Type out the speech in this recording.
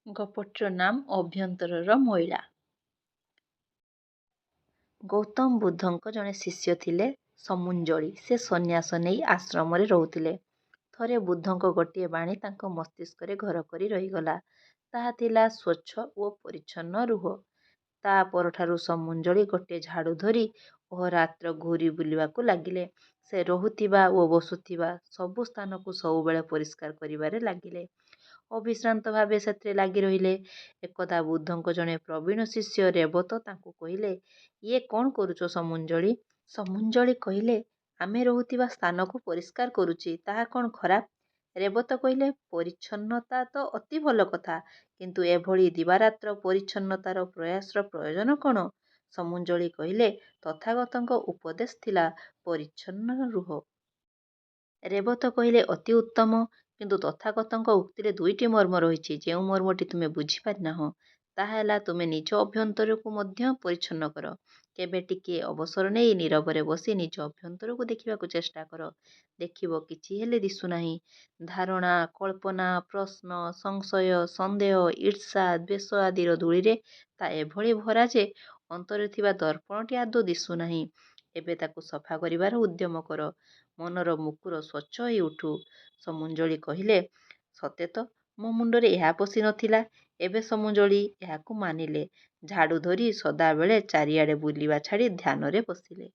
ଗପଟିର ନାମ ଅଭ୍ୟନ୍ତରର ମଇଳା। ଗୌତମ ବୁଦ୍ଧଙ୍କ ଜଣେ ଶିଷ୍ୟ ଥିଲେ ସମୁଞ୍ଜଳି। ସେ ସନ୍ନ୍ୟାସ ନେଇ ଆଶ୍ରମରେ ରହୁଥିଲେ। ଥରେ ବୁଦ୍ଧଙ୍କ ଗୋଟିଏ ବାଣୀ ତାଙ୍କ ମସ୍ତିଷ୍କରେ ଘର କରି ରହିଗଲା। ତାହା ଥିଲା ସ୍ୱଚ୍ଛ ଓ ପରିଚ୍ଛନ୍ନ ରୁହ। ତା ପରଠାରୁ ସମୁଞ୍ଜଳି ଗୋଟିଏ ଝାଡ଼ୁ ଧରି ଅହୋରାତ୍ର ଘୂରି ବୁଲିବାକୁ ଲାଗିଲେ। ସେ ରହୁଥିବା ଓ ବସୁଥିବା ସବୁ ସ୍ଥାନକୁ ସବୁବେଳେ ପରିଷ୍କାର କରିବାରେ ଲାଗିଲେ। ଅବିଶ୍ରାନ୍ତ ଭାବେ ସେଥିରେ ଲାଗି ରହିଲେ। ଏକଦା ବୁଦ୍ଧଙ୍କ ଜଣେ ପ୍ରବୀଣ ଶିଷ୍ୟ ରେବତ ତାଙ୍କୁ କହିଲେ, ଇଏ କ'ଣ କରୁଛ ସମୁଞ୍ଜଳି? ସମୁଞ୍ଜଳି କହିଲେ, ଆମେ ରହୁଥିବା ସ୍ଥାନକୁ ପରିଷ୍କାର କରୁଛି। ତାହା କ'ଣ ଖରାପ? ରେବତ କହିଲେ, ପରିଚ୍ଛନ୍ନତା ତ ଅତି ଭଲ କଥା, କିନ୍ତୁ ଏଭଳି ଦିବାରାତ୍ର ପରିଚ୍ଛନ୍ନତାର ପ୍ରୟାସର ପ୍ରୟୋଜନ କ'ଣ? ସମୁଞ୍ଜଳି କହିଲେ, ତଥାଗତଙ୍କ ଉପଦେଶ ଥିଲା ପରିଚ୍ଛନ୍ନ ରୁହ। ରେବତ କହିଲେ, ଅତି ଉତ୍ତମ, କିନ୍ତୁ ତଥାଗତଙ୍କ ଉକ୍ତିରେ ଦୁଇଟି ମର୍ମ ରହିଛି। ଯେଉଁ ମର୍ମଟି ତୁମେ ବୁଝିପାରିନାହଁ, ତାହା ହେଲା ତୁମେ ନିଜ ଅଭ୍ୟନ୍ତରକୁ ମଧ୍ୟ ପରିଚ୍ଛନ୍ନ କର। କେବେ ଟିକିଏ ଅବସର ନେଇ ନୀରବରେ ବସି ନିଜ ଅଭ୍ୟନ୍ତରକୁ ଦେଖିବାକୁ ଚେଷ୍ଟା କର। ଦେଖିବ କିଛି ହେଲେ ଦିଶୁନାହିଁ। ଧାରଣା, କଳ୍ପନା, ପ୍ରଶ୍ନ, ସଂଶୟ, ସନ୍ଦେହ, ଈର୍ଷା, ଦ୍ୱେଷ ଆଦିର ଧୂଳିରେ ତା ଏଭଳି ଭରା ଯେ ଅନ୍ତରରେ ଥିବା ଦର୍ପଣଟି ଆଦୌ ଦିଶୁନାହିଁ। ଏବେ ତାକୁ ସଫା କରିବାର ଉଦ୍ୟମ କର। ମନର ମୁକୁର ସ୍ୱଚ୍ଛ ହୋଇ ଉଠୁ। ସମୁଞ୍ଜଳି କହିଲେ, ସତେ ତ, ମୋ ମୁଣ୍ଡରେ ଏହା ପଶି ନଥିଲା। ଏବେ ସମୁଞ୍ଜଳି ଏହାକୁ ମାନିଲେ। ଝାଡ଼ୁ ଧରି ସଦାବେଳେ ଚାରିଆଡ଼େ ବୁଲିବା ଛାଡ଼ି ଧ୍ୟାନରେ ବସିଲେ।